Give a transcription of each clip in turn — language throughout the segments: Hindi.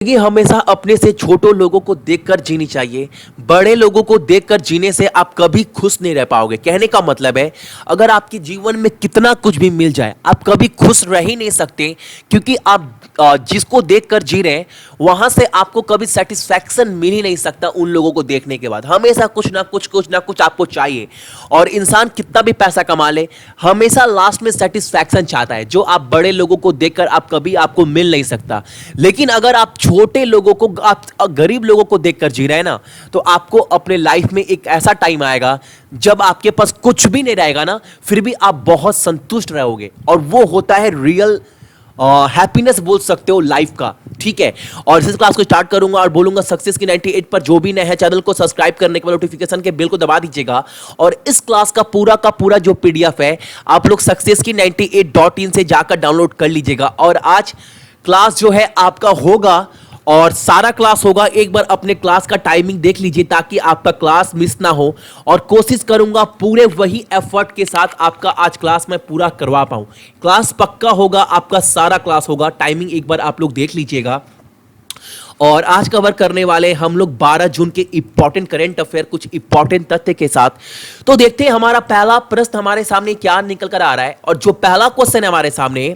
जिंदगी हमेशा अपने से छोटों लोगों को देखकर जीनी चाहिए। बड़े लोगों को देखकर जीने से आप कभी खुश नहीं रह पाओगे। कहने का मतलब है, अगर आपके जीवन में कितना कुछ भी मिल जाए, आप कभी खुश रह ही नहीं सकते, क्योंकि आप जिसको देखकर जी रहे हैं वहां से आपको कभी सेटिस्फैक्शन मिल ही नहीं सकता। उन लोगों को देखने के बाद हमेशा कुछ ना कुछ आपको चाहिए। और इंसान कितना भी पैसा कमा ले, हमेशा लास्ट में सेटिस्फैक्शन चाहता है, जो आप बड़े लोगों को देखकर आप कभी आपको मिल नहीं सकता। लेकिन अगर आप छोटे लोगों को, आप गरीब लोगों को देखकर जी रहे हैं ना, तो आपको अपने लाइफ में एक ऐसा टाइम आएगा जब आपके पास कुछ भी नहीं रहेगा ना, फिर भी आप बहुत संतुष्ट रहोगे। और वो होता है रियल हैप्पीनेस बोल सकते हो लाइफ का। ठीक है, और इस क्लास को स्टार्ट करूंगा और बोलूंगा सक्सेस की 98 पर जो भी नए हैं चैनल को सब्सक्राइब करने के बाद नोटिफिकेशन के बेल को दबा दीजिएगा। और इस क्लास का पूरा जो पीडीएफ है आप लोग सक्सेस की 98.in से जाकर डाउनलोड कर लीजिएगा। और आज क्लास जो है आपका होगा और सारा क्लास होगा। एक बार अपने क्लास का टाइमिंग देख लीजिए ताकि आपका क्लास मिस ना हो। और कोशिश करूंगा पूरे वही एफर्ट के साथ आपका आज क्लास मैं पूरा करवा पाऊं। क्लास पक्का होगा, आपका सारा क्लास होगा। टाइमिंग एक बार आप लोग देख लीजिएगा। और आज कवर करने वाले हम लोग 12 जून के इंपॉर्टेंट करंट अफेयर, कुछ इंपॉर्टेंट तथ्य के साथ। तो देखते हैं हमारा पहला प्रश्न हमारे सामने क्या निकल कर आ रहा है। और जो पहला क्वेश्चन है हमारे सामने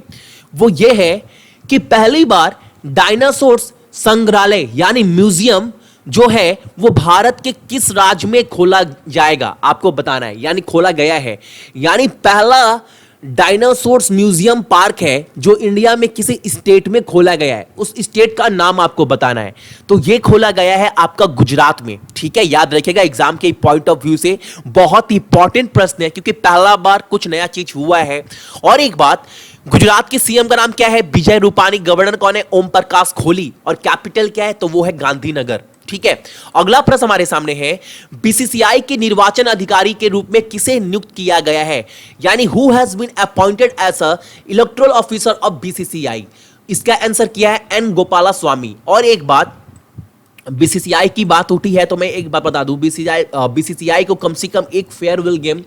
वो ये है कि पहली बार डायनासोर्स संग्रहालय यानी म्यूजियम जो है वो भारत के किस राज्य में खोला जाएगा, आपको बताना है। यानी खोला गया है, यानी पहला डायनासोर्स म्यूजियम पार्क है जो इंडिया में किसी स्टेट में खोला गया है। उस स्टेट का नाम आपको बताना है। तो ये खोला गया है आपका गुजरात में। ठीक है, याद रखिएगा, एग्जाम के पॉइंट ऑफ व्यू से बहुत इंपॉर्टेंट प्रश्न है, क्योंकि पहला बार कुछ नया चीज हुआ है। और एक बात, गुजरात के सीएम का नाम क्या है? विजय रूपानी। गवर्नर कौन है? ओम प्रकाश कोहली। और कैपिटल क्या है? तो वो है गांधीनगर। ठीक है, अगला प्रश्न हमारे सामने है, बीसीसीआई के निर्वाचन अधिकारी के रूप में किसे नियुक्त किया गया है? यानी who has been appointed as a electoral officer of BCCI. इसका आंसर किया है एन गोपाला स्वामी। और एक बात, बीसीसीआई की बात उठी है तो मैं एक बात बता दूं, बीसीसीआई को कम से कम एक farewell game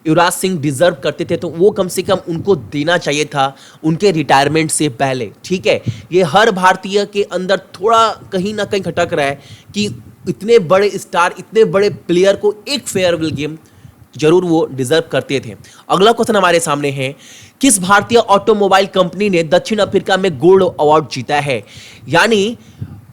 Yuvraj Singh deserve करते थे, तो वो कम से कम उनको देना चाहिए था उनके रिटायरमेंट से पहले। ठीक है, ये हर भारतीय के अंदर थोड़ा कहीं ना कहीं खटक रहा है कि इतने बड़े स्टार, इतने बड़े प्लेयर को एक फेयरवेल गेम जरूर वो डिजर्व करते थे। अगला क्वेश्चन हमारे सामने है, किस भारतीय ऑटोमोबाइल कंपनी ने दक्षिण अफ्रीका में गोल्ड अवार्ड जीता है? यानी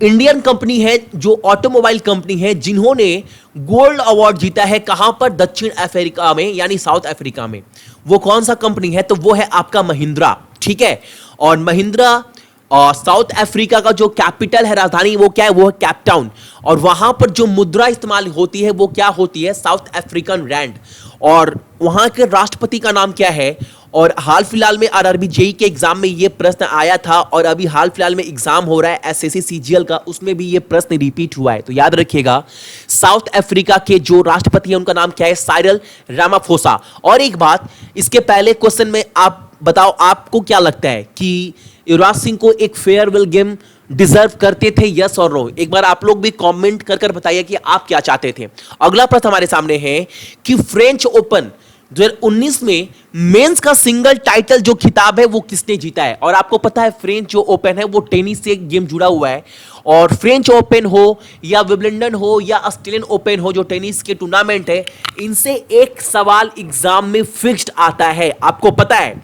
इंडियन कंपनी है जो ऑटोमोबाइल कंपनी है जिन्होंने गोल्ड अवार्ड जीता है। कहां पर? दक्षिण अफ्रीका में, यानी साउथ अफ्रीका में। वो कौन सा कंपनी है? तो वो है आपका महिंद्रा। ठीक है, और महिंद्रा साउथ अफ्रीका का जो कैपिटल है, राजधानी, वो क्या है? वो है कैपटाउन। और वहां पर जो मुद्रा इस्तेमाल होती है वो क्या होती है? South African rand. और वहां के राष्ट्रपति का नाम क्या है? और हाल फिलहाल में आरआरबी जेई के एग्जाम में ये प्रश्न आया था, और अभी हाल फिलहाल में एग्जाम हो रहा है एसएससी सीजीएल का, उसमें भी ये प्रश्न रिपीट हुआ है। तो याद रखिएगा, साउथ अफ्रीका के जो राष्ट्रपति हैं उनका नाम क्या है? Cyril Ramaphosa. और एक बात, इसके पहले क्वेश्चन में आप बताओ, आपको क्या लगता है कि युवराज सिंह को एक फेयरवेल गेम डिजर्व करते थे, यस और नो? एक बार आप लोग भी कमेंट कर बताइए कि आप क्या चाहते थे। अगला प्रश्न हमारे सामने है कि फ्रेंच ओपन 2019 में मेंस का सिंगल टाइटल जो खिताब है वो किसने जीता है? और आपको पता है फ्रेंच जो ओपन है वो टेनिस से गेम जुड़ा हुआ है। और फ्रेंच ओपन हो या विंबलडन हो या ऑस्ट्रेलियन ओपन हो, जो टेनिस के टूर्नामेंट है, इनसे एक सवाल एग्जाम में फिक्स्ड आता है। आपको पता है,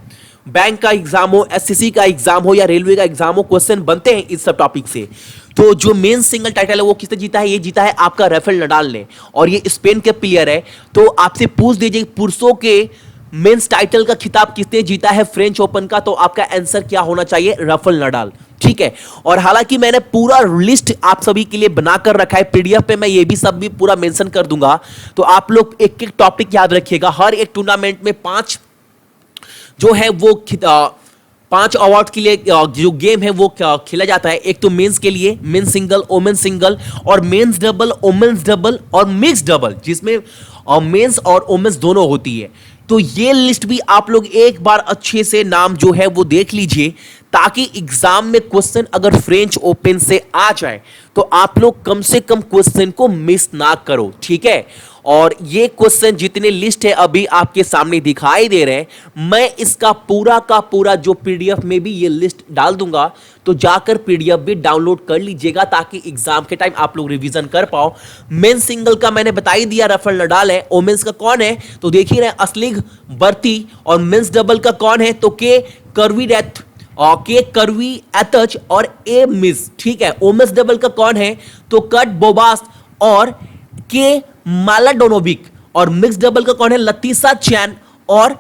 बैंक का एग्जाम हो, एसएससी का एग्जाम हो या रेलवे का एग्जाम हो, क्वेश्चन बनते हैं इस सब टॉपिक से। तो जो मेन सिंगल टाइटल है वो किसने जीता है? ये जीता है आपका राफेल नडाल ने, और ये स्पेन के प्लेयर है। तो आपसे पूछ दीजिए पुरुषों के मेंस टाइटल का खिताब किसने जीता है फ्रेंच ओपन का? तो आपका आंसर क्या होना चाहिए? Rafael Nadal. ठीक है, और हालांकि मैंने पूरा लिस्ट आप सभी के लिए बनाकर रखा है पीडीएफ पे, मैं ये भी सब भी पूरा मेंशन कर दूंगा। तो आप लोग एक एक टॉपिक याद रखिएगा। हर एक टूर्नामेंट में 5 जो है वो 5 अवार्ड के लिए जो गेम है वो खेला जाता है। एक तो मेंस के लिए मेंस सिंगल, वोमेन्स सिंगल, और मेंस डबल, वोमेन्स डबल और मिक्स डबल, जिसमें मेंस और वोमेन्स दोनों होती है। तो ये लिस्ट भी आप लोग एक बार अच्छे से नाम जो है वो देख लीजिए, ताकि एग्जाम में क्वेश्चन अगर फ्रेंच ओपन से आ जाए तो आप लोग कम से कम क्वेश्चन को मिस ना करो, ठीक है। और ये क्वेश्चन जितने लिस्ट है अभी आपके सामने दिखाई दे रहे हैं, मैं इसका पूरा का पूरा जो पीडीएफ में भी ये लिस्ट डाल दूंगा, तो जाकर पीडीएफ भी डाउनलोड कर लीजिएगा ताकि एग्जाम के टाइम आप लोग रिवीजन कर पाओ। मेंस सिंगल का मैंने बता ही दिया, राफेल नडाल है। वोमेंस का कौन है तो देख ही रहे, असलिग बर्ती। और मेंस डबल का कौन है तो के करवीरेथ और के करवी एतच और ए मिस, ठीक है। वोमेंस डबल का कौन है तो कट बोबास और के मालाडोनोविक। और मिक्स डबल का कौन है लतीसा चैन और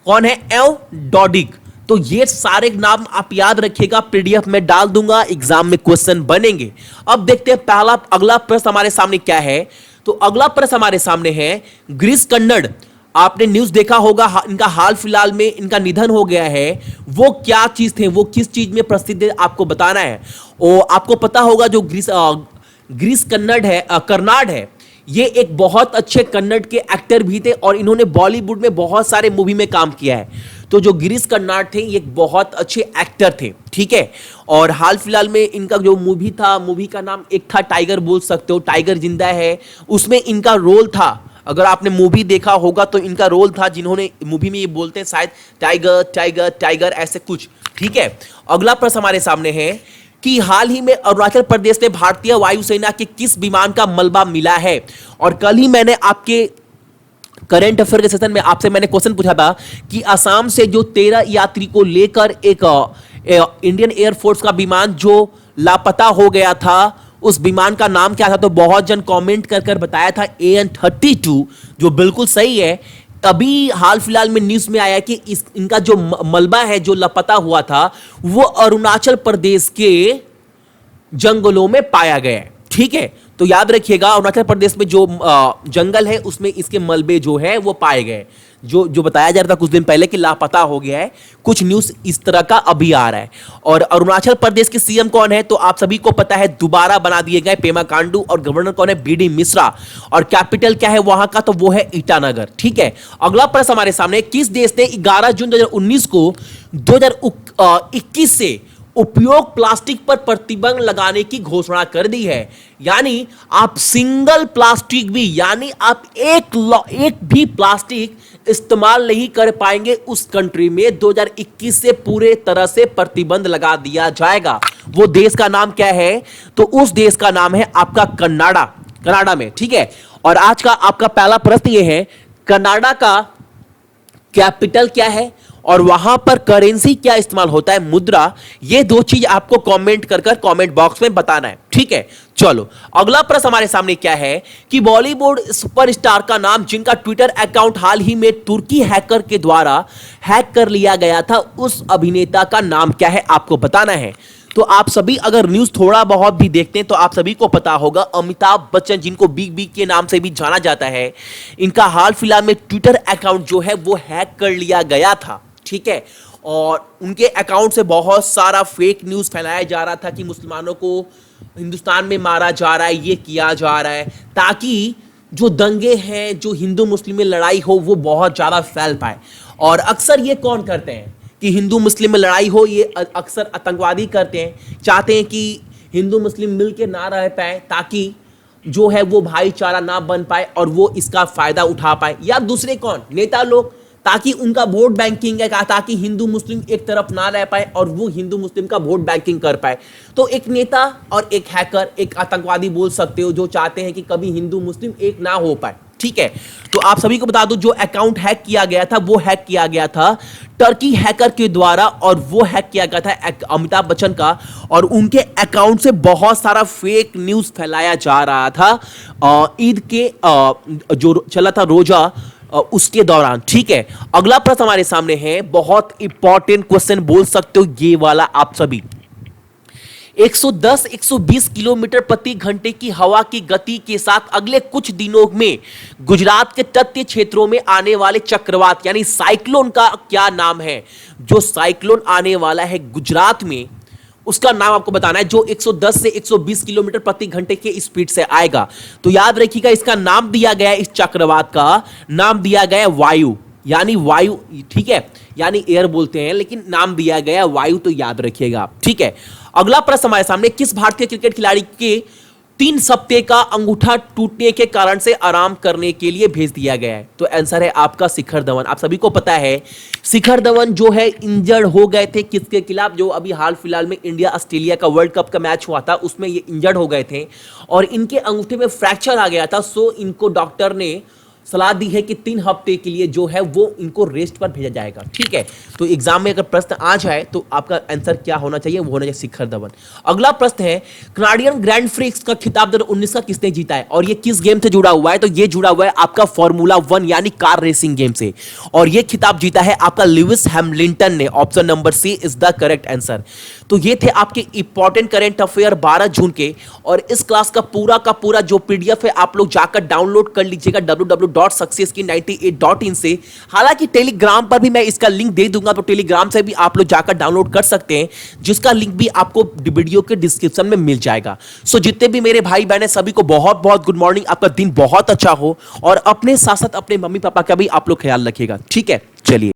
कौन है एव डॉडिक। तो ये सारे नाम आप याद रखिएगा, पीडीएफ में डाल दूंगा, एग्जाम में क्वेश्चन बनेंगे। अब देखते हैं पहला अगला प्रश्न हमारे सामने क्या है। तो अगला प्रश्न हमारे सामने है गिरीश कर्नाड। आपने न्यूज देखा होगा, इनका हाल फिलहाल में इनका निधन हो गया है। वो क्या चीज थे, वो किस चीज में प्रसिद्ध है आपको बताना है। और आपको पता होगा जो गिरीश कर्नाड है, ये एक बहुत अच्छे कन्नड़ के एक्टर भी थे और इन्होंने बॉलीवुड में बहुत सारे मूवी में काम किया है। तो जो गिरीश कर्नाड थे ये बहुत अच्छे एक्टर थे, ठीक है। और हाल फिलहाल में इनका जो मूवी था, मूवी का नाम एक था टाइगर, बोल सकते हो, टाइगर जिंदा है, उसमें इनका रोल था। अगर आपने मूवी देखा होगा तो इनका रोल था, जिन्होंने मूवी में ये बोलते हैं शायद टाइगर टाइगर टाइगर ऐसे कुछ, ठीक है। अगला प्रश्न हमारे सामने है कि हाल ही में अरुणाचल प्रदेश में भारतीय वायुसेना के किस विमान का मलबा मिला है। और कल ही मैंने आपके करंट अफेयर के सेशन में आपसे मैंने क्वेश्चन पूछा था कि असम से जो 13 यात्री को लेकर एक इंडियन एयरफोर्स का विमान जो लापता हो गया था, उस विमान का नाम क्या था। तो बहुत जन कमेंट कर बताया था AN-32, जो बिल्कुल सही है। अभी हाल फिलहाल में न्यूज में आया कि इनका जो मलबा है जो लापता हुआ था वो अरुणाचल प्रदेश के जंगलों में पाया गया है, ठीक है। तो याद रखिएगा, अरुणाचल प्रदेश में जो जंगल है उसमें इसके मलबे जो है वो पाए गए, जो बताया जा रहा था कुछ दिन पहले कि लापता हो गया है। कुछ न्यूज इस तरह का अभी आ रहा है। और अरुणाचल प्रदेश के सीएम कौन है तो आप सभी को पता है, दोबारा बना दिए गए पेमा खांडू। और गवर्नर कौन है BD मिश्रा। और कैपिटल क्या है वहां का तो वो है ईटानगर, ठीक है। अगला प्रश्न हमारे सामने, किस देश ने 11 जून 2019 को 2021 से उपयोग प्लास्टिक पर प्रतिबंध लगाने की घोषणा कर दी है। यानी आप सिंगल प्लास्टिक भी, यानी आप एक भी प्लास्टिक इस्तेमाल नहीं कर पाएंगे उस कंट्री में 2021 से पूरे तरह से प्रतिबंध लगा दिया जाएगा। वो देश का नाम क्या है तो उस देश का नाम है आपका कनाडा में, ठीक है। और आज का आपका पहला प्रश्न ये है, कनाडा का कैपिटल क्या है और वहां पर करेंसी क्या इस्तेमाल होता है, मुद्रा। ये दो चीज आपको कमेंट कर कमेंट बॉक्स में बताना है, ठीक है। चलो अगला प्रश्न हमारे सामने क्या है कि बॉलीवुड सुपरस्टार का नाम जिनका ट्विटर अकाउंट हाल ही में तुर्की हैकर के द्वारा हैक कर लिया गया था, उस अभिनेता का नाम क्या है आपको बताना है। तो आप सभी अगर न्यूज थोड़ा बहुत भी देखते हैं तो आप सभी को पता होगा, अमिताभ बच्चन जिनको बिग बी के नाम से भी जाना जाता है, इनका हाल फिलहाल में ट्विटर अकाउंट जो है वो हैक कर लिया गया था, ठीक है। और उनके अकाउंट से बहुत सारा फेक न्यूज फैलाया जा रहा था कि मुसलमानों को हिंदुस्तान में मारा जा रहा है, ये किया जा रहा है, ताकि जो दंगे हैं, जो हिंदू मुस्लिम में लड़ाई हो, वो बहुत ज्यादा फैल पाए। और अक्सर ये कौन करते हैं कि हिंदू मुस्लिम में लड़ाई हो, ये अक्सर आतंकवादी करते हैं, चाहते हैं कि हिंदू मुस्लिम मिलके ना रह पाए ताकि जो है वो भाईचारा ना बन पाए और वो इसका फायदा उठा पाए। या दूसरे कौन, नेता लोग, ताकि उनका वोट बैंकिंग है, ताकि हिंदू मुस्लिम एक तरफ ना रह पाए और वो हिंदू मुस्लिम का वोट बैंकिंग कर पाए। तो एक नेता और एक हैकर, एक आतंकवादी बोल सकते हो, जो चाहते हैं कि कभी हिंदू मुस्लिम एक ना हो पाए, ठीक है। तो आप सभी को बता दूं, जो अकाउंट हैक किया गया था वो हैक किया गया था टर्की हैकर के द्वारा, और वो हैक किया गया था अमिताभ बच्चन का, और उनके अकाउंट से बहुत सारा फेक न्यूज फैलाया जा रहा था ईद के जो चला था रोजा उसके दौरान, ठीक है। अगला प्रश्न हमारे सामने है, बहुत इंपॉर्टेंट क्वेश्चन बोल सकते हो ये वाला आप सभी। 110-120 किलोमीटर प्रति घंटे की हवा की गति के साथ अगले कुछ दिनों में गुजरात के तटीय क्षेत्रों में आने वाले चक्रवात यानी साइक्लोन का क्या नाम है। जो साइक्लोन आने वाला है गुजरात में, उसका नाम आपको बताना है, जो 110 से 120 किलोमीटर प्रति घंटे के स्पीड से आएगा। तो याद रखिएगा, इसका नाम दिया गया है, इस चक्रवात का नाम दिया गया है वायु, यानी वायु, ठीक है। यानी एयर बोलते हैं, लेकिन नाम दिया गया वायु, तो याद रखिएगा आप, ठीक है। अगला प्रश्न हमारे सामने, किस भारतीय क्रिकेट खिलाड़ी के 3 सप्ताह का अंगूठा टूटने के कारण से आराम करने के लिए भेज दिया गया है? तो आंसर है आपका शिखर धवन। आप सभी को पता है शिखर धवन जो है इंजर्ड हो गए थे, किसके खिलाफ? जो अभी हाल फिलहाल में इंडिया ऑस्ट्रेलिया का वर्ल्ड कप का मैच हुआ था, उसमें ये इंजर्ड हो गए थे और इनके अंगूठे में फ्रैक्चर आ गया था। सो इनको डॉक्टर ने सलाह दी है कि 3 हफ्ते के लिए जो है वो इनको रेस्ट पर भेजा जाएगा, ठीक है। तो एग्जाम में अगर प्रश्न आ जाए तो आपका आंसर क्या होना चाहिए? वो होना चाहिए शिखर धवन। अगला प्रश्न है, कनाडियन ग्रैंड प्रिक्स का खिताब 2019 का किसने जीता है और ये किस गेम से जुड़ा हुआ है? तो ये जुड़ा हुआ है आपका फॉर्मूला 1 यानी कार रेसिंग गेम से, और ये खिताब जीता है आपका लुइस हैमिल्टन ने। Option number C is the correct answer. तो ये थे आपके इंपॉर्टेंट करंट अफेयर 12 जून के, और इस क्लास का पूरा जो पीडीएफ है आप लोग जाकर डाउनलोड कर लीजिएगा www.successkey98.in से। हालांकि टेलीग्राम पर भी मैं इसका लिंक दे दूंगा, तो टेलीग्राम से भी आप लोग जाकर डाउनलोड कर सकते हैं, जिसका लिंक भी आपको वीडियो के डिस्क्रिप्शन में मिल जाएगा। सो जितने भी मेरे भाई बहन हैं सभी को बहुत बहुत गुड मॉर्निंग, आपका दिन बहुत अच्छा हो, और अपने साथ साथ अपने मम्मी पापा का भी आप लोग ख्याल रखिएगा, ठीक है। चलिए।